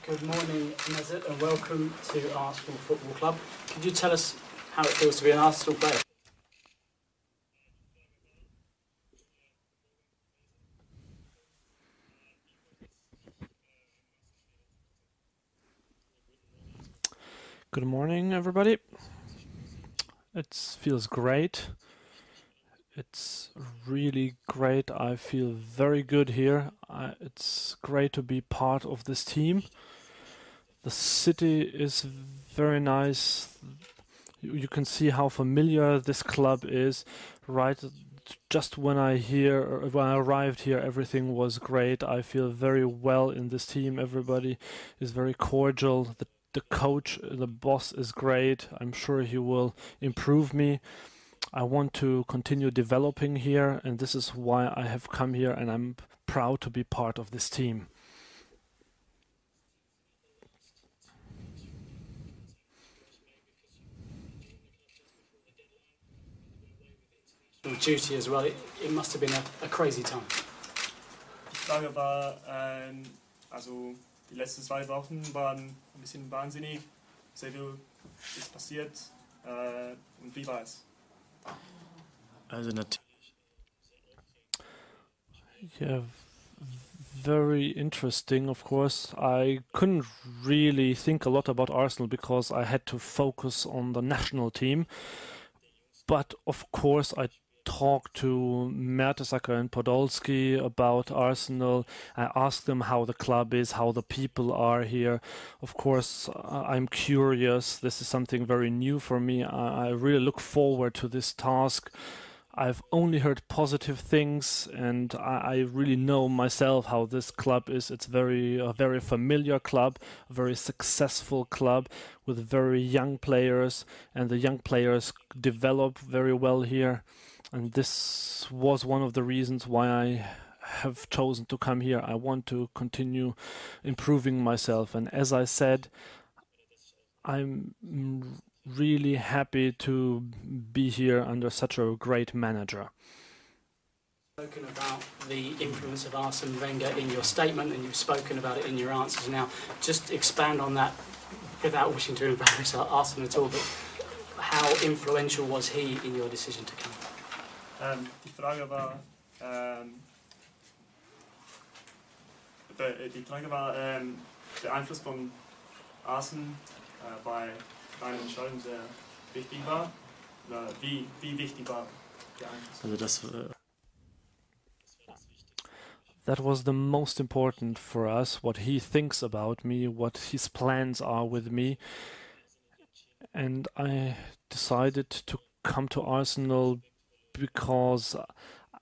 Good morning, Mesut, and welcome to Arsenal Football Club. Could you tell us how it feels to be an Arsenal player? Good morning, everybody. It feels great. It's really great. I feel very good here. It's great to be part of this team. The city is very nice. You can see how familiar this club is, right? Just when I arrived here, everything was great. I feel very well in this team. Everybody is very cordial. The coach, the boss is great. I'm sure he will improve me. I want to continue developing here, and this is why I have come here, and I'm proud to be part of this team. Duty as well. It must have been a crazy time. Die Frage war, also die letzten 2 Wochen waren ein bisschen wahnsinnig. Sehr viel ist passiert. Und wie war es? Also natürlich. Yeah, very interesting, of course. I couldn't really think a lot about Arsenal because I had to focus on the national team. But of course, I talked to Mertesacker and Podolski about Arsenal. I asked them how the club is, how the people are here. Of course, I'm curious. This is something very new for me. I really look forward to this task. I've only heard positive things, and I really know myself how this club is. It's a very familiar club, a very successful club with very young players, and the young players develop very well here. And this was one of the reasons why I have chosen to come here. I want to continue improving myself. And as I said, I'm really happy to be here under such a great manager. Spoken about the influence of Arsene Wenger in your statement, and you've spoken about it in your answers now. Just expand on that without wishing to embarrass Arsene at all, but how influential was he in your decision to come? Die Frage war, der Einfluss von Arsene bei deiner Entscheidung sehr wichtig war. Wie wichtig war der Einfluss? Also that was the most important for us, what he thinks about me, what his plans are with me. And I decided to come to Arsenal because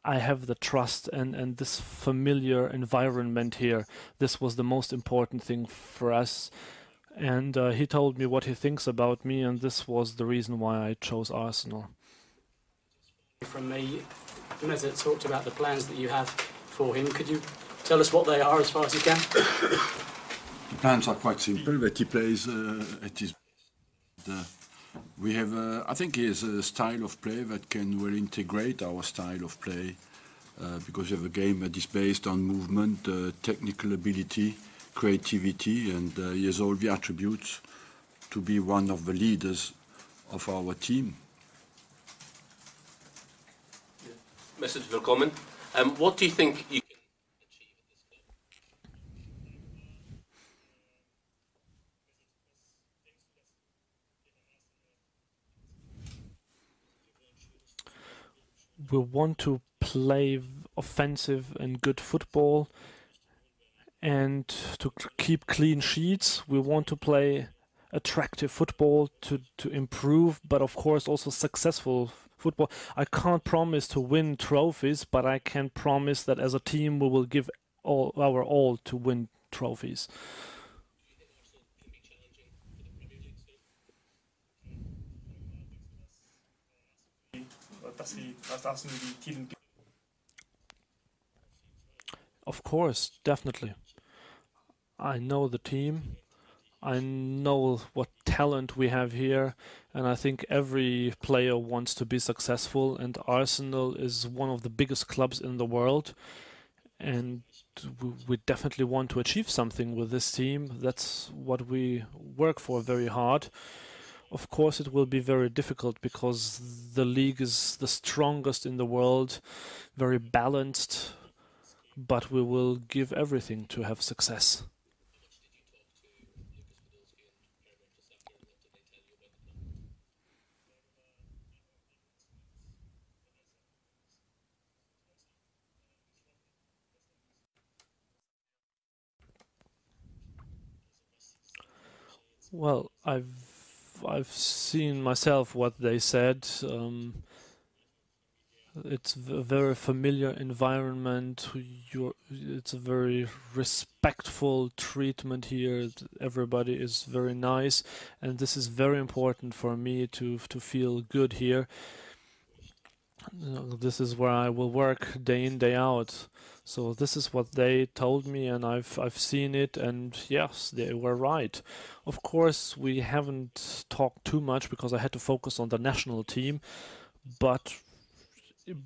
I have the trust and this familiar environment here. This was the most important thing for us. And he told me what he thinks about me, and this was the reason why I chose Arsenal. From me, Mesut talked about the plans that you have for him. Could you tell us what they are as far as you can? The plans are quite simple. That he plays at his. We have, I think, he has a style of play that can well integrate our style of play because we have a game that is based on movement, technical ability, creativity, and he has all the attributes to be one of the leaders of our team. Mesut, willkommen. What do you think you can achieve at this club? We want to play offensive and good football and to keep clean sheets. We want to play attractive football to improve, but of course also successful football. I can't promise to win trophies, but I can promise that as a team we will give our all to win trophies. Of course, definitely. I know the team. I know what talent we have here, and I think every player wants to be successful, and Arsenal is one of the biggest clubs in the world, and we definitely want to achieve something with this team. That's what we work for very hard. Of course, it will be very difficult because the league is the strongest in the world, very balanced, but we will give everything to have success. Well, I've seen myself what they said. It's a very familiar environment. It's a very respectful treatment here. Everybody is very nice, and this is very important for me to feel good here. This is where I will work day in, day out. So this is what they told me, and I've seen it, and yes, they were right. Of course, we haven't talked too much because I had to focus on the national team, but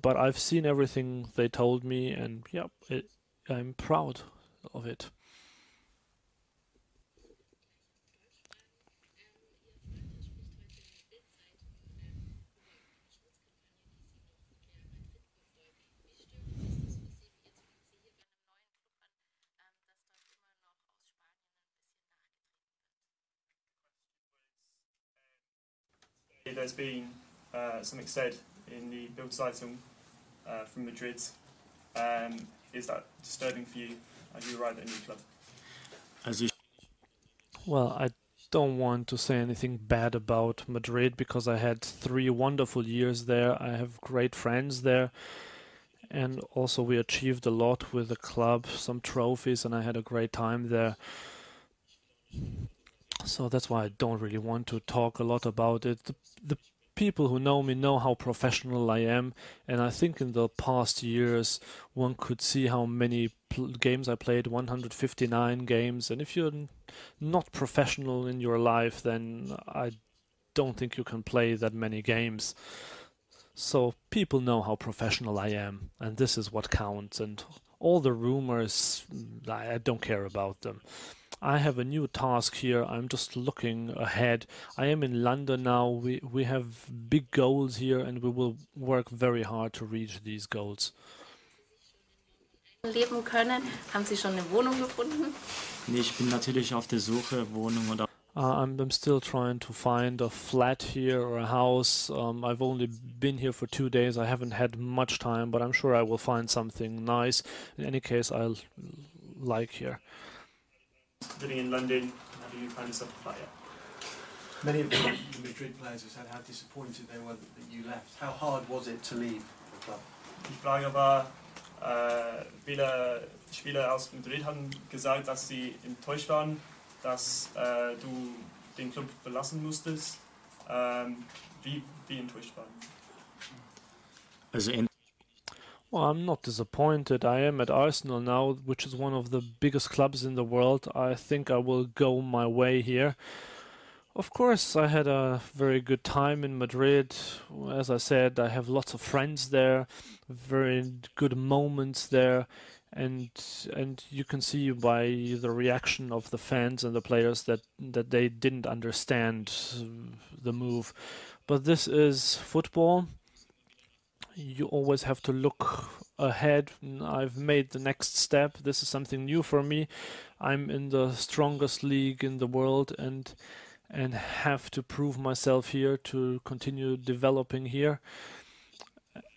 I've seen everything they told me, and yeah, I'm proud of it. There's been something said in the Bildzeitung from Madrid. Is that disturbing for you as you arrive at a new club? Also ich, Well, I don't want to say anything bad about Madrid because I had 3 wonderful years there. I have great friends there, and also we achieved a lot with the club, some trophies, and I had a great time there. So that's why I don't really want to talk a lot about it. The people who know me know how professional I am, and I think in the past years one could see how many games I played, 159 games, and if you're not professional in your life, then I don't think you can play that many games. So people know how professional I am, and this is what counts, and all the rumors, I don't care about them. I have a new task here. I'm just looking ahead. I am in London now. We have big goals here, and we will work very hard to reach these goals. Leben können. Haben Sie schon eine Wohnung gefunden? nee, ich bin natürlich auf der Suche, Wohnung und I'm still trying to find a flat here or a house. I've only been here for 2 days. I haven't had much time, but I'm sure I will find something nice. In any case, I'll like here. Living in London, how do you find yourself a player? Many of the Madrid players have said how disappointed they were that you left. How hard was it to leave the club? Die Frage war, viele Spieler aus Madrid haben gesagt, dass sie enttäuscht waren, dass du den Club verlassen musstest. Wie enttäuscht waren? also Well, I'm not disappointed. I am at Arsenal now, which is one of the biggest clubs in the world. I think I will go my way here. Of course, I had a very good time in Madrid. As I said, I have lots of friends there, very good moments there, and you can see by the reaction of the fans and the players that they didn't understand the move. But this is football. You always have to look ahead. I've made the next step. This is something new for me. I'm in the strongest league in the world, and have to prove myself here to continue developing here.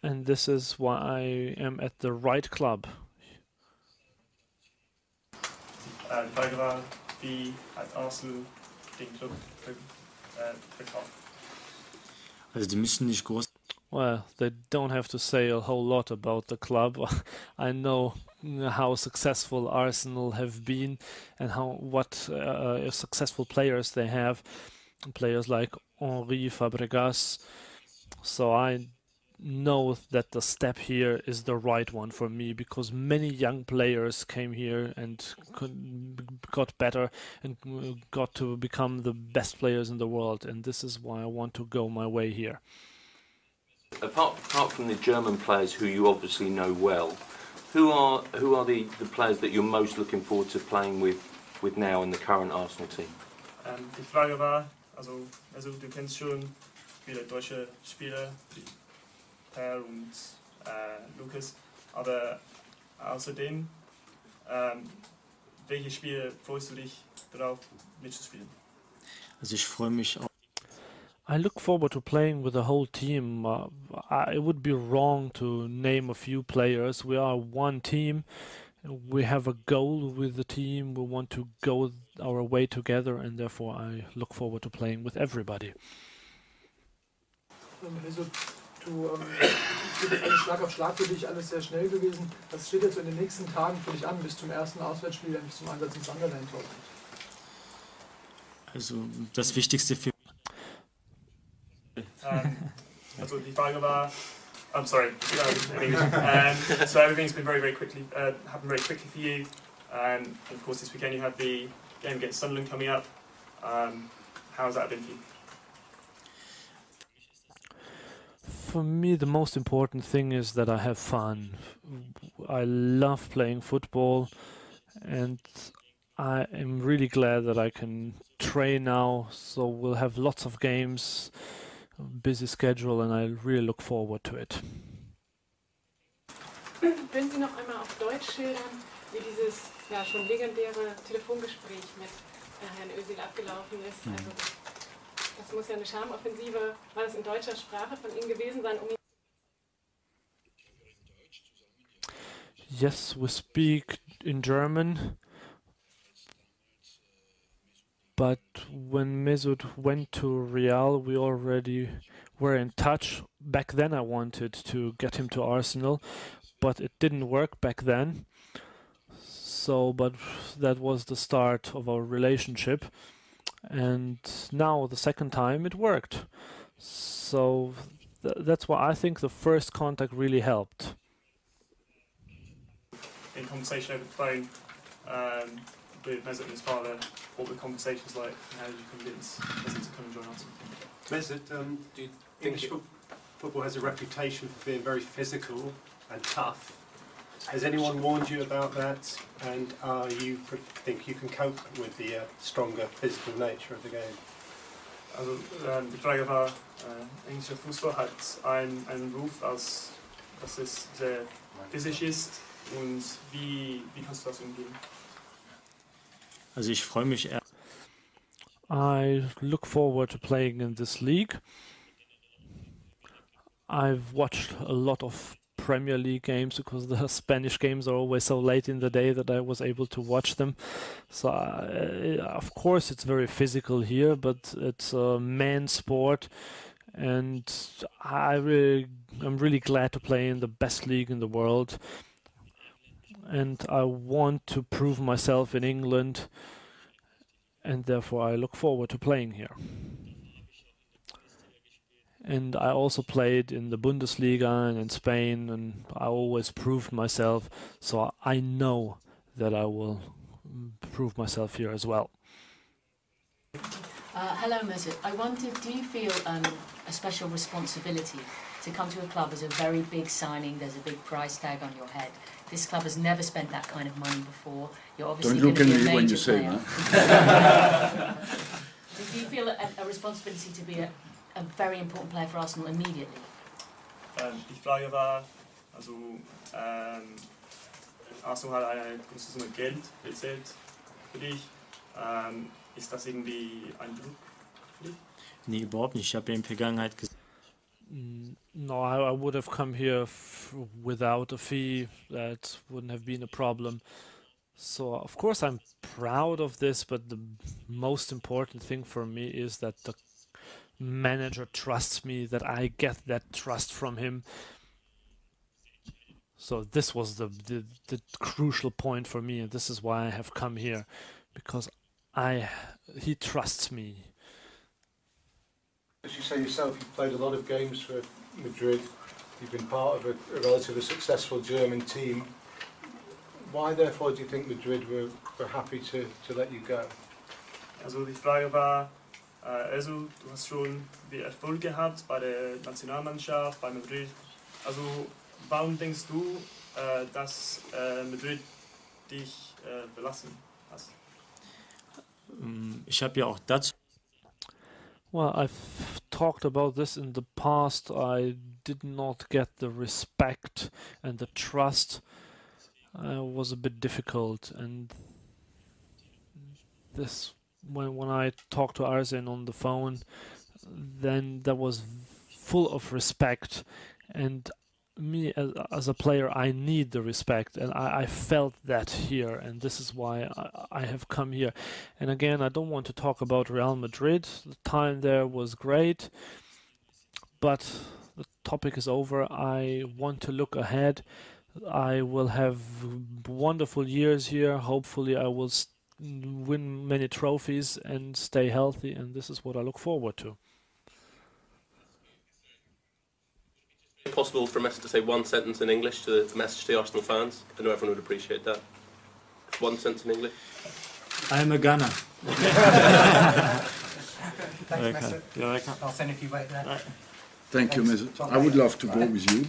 And this is why I am at the right club. Die Frage war, wie hat Arsenal den Club verkauft? die müssen nicht groß. Well, they don't have to say a whole lot about the club. I know how successful Arsenal have been and what successful players they have. Players like Henri, Fabregas. So I know that the step here is the right one for me because many young players came here and got better and got to become the best players in the world. And this is why I want to go my way here. Apart from the German players who you obviously know well, Who are the players that you're most looking forward to playing with now in the current Arsenal team? Die Frage war, also du kennst schon viele deutsche Spieler, wie Per und Lukas, aber außerdem, welche Spiele freust du dich darauf mitzuspielen? Also ich freue mich auch. I look forward to playing with the whole team. It would be wrong to name a few players. We are one team. We have a goal with the team. We want to go our way together, and therefore I look forward to playing with everybody. Mesut, es geht alles Schlag auf Schlag für dich, alles sehr schnell gewesen. Was steht jetzt in den nächsten Tagen für dich an, bis zum ersten Auswärtsspiel, nämlich zum Einsatz im Sunderland-Tor? Also das Wichtigste für Also die Frage war, I'm sorry, in English. So everything's been very quickly, happened very quickly for you. And of course this weekend you have the game against Sunderland coming up. How's that been for you? For me, the most important thing is that I have fun. I love playing football, and I am really glad that I can train now. So we'll have lots of games, busy schedule, and I really look forward to it. Können Sie noch einmal auf Deutsch schildern, wie dieses ja schon legendäre Telefongespräch mit Herrn Özil abgelaufen ist? Also das muss ja eine Charmoffensive, war das in deutscher Sprache von Ihnen gewesen sein, um ihn... Yes, we speak in German, but when Mesut went to Real, we already were in touch. Back then I wanted to get him to Arsenal, but it didn't work back then. So, but that was the start of our relationship. And now, the second time, it worked. So that's why I think the first contact really helped. In conversation over the phone with Mesut and his father, what were the conversations like, and how did you convince Mesut to come and join Arsenal? Mesut, do you think English football has a reputation for being very physical and tough? Has anyone warned you about that, and you think you can cope with the stronger physical nature of the game? Also die Frage war, englischer Fußball hat einen Ruf, als dass es sehr physisch ist, und wie kannst du das umgehen? Also ich freue mich. I look forward to playing in this league. I've watched a lot of Premier League games because the Spanish games are always so late in the day that I was able to watch them. So of course it's very physical here, but it's a man's sport, and I'm really glad to play in the best league in the world, and I want to prove myself in England, and therefore I look forward to playing here. And I also played in the Bundesliga and in Spain, and I always proved myself, so I know that I will prove myself here as well. Hello Mesut, I wondered, do you feel a special responsibility to come to a club as a very big signing? There's a big price tag on your head. This club has never spent that kind of money before. You're obviously going to be a major when you say player. that. Do you feel a responsibility to be a very important player for Arsenal immediately? Die Frage war, also Arsenal hat eine große Summe Geld bezahlt für dich. Ist das irgendwie ein Druck für dich? Nee, überhaupt nicht. Ich habe ja in der Vergangenheit gesagt. No, I would have come here without a fee. That wouldn't have been a problem. So, of course, I'm proud of this, but the most important thing for me is that the manager trusts me, that I get that trust from him. So this was the crucial point for me, and this is why I have come here, because he trusts me. As you say yourself, you've played a lot of games for Madrid. You've been part of a relatively successful German team. Why, therefore, do you think Madrid were happy to let you go? Also die Frage war, also du hast schon die Erfolg gehabt bei der Nationalmannschaft, bei Madrid. Also warum denkst du, dass Madrid dich verlassen hat? Ich habe ja auch dazu Well, I've talked about this in the past. I did not get the respect and the trust. Was a bit difficult, and this when I talked to Arsene on the phone, then that was full of respect, and me as a player, I need the respect, and I felt that here, and this is why I have come here. And again, I don't want to talk about Real Madrid. The time there was great, but the topic is over. I want to look ahead. I will have wonderful years here. Hopefully I will win many trophies and stay healthy, and this is what I look forward to. Is it possible for Mesut to say one sentence in English to the message to the Arsenal fans? I know everyone would appreciate that. One sentence in English. I'm a gunner. Thanks, Mesut. You're welcome. I'll send if you wait there. Thank you, Mesut. I would love to go with you.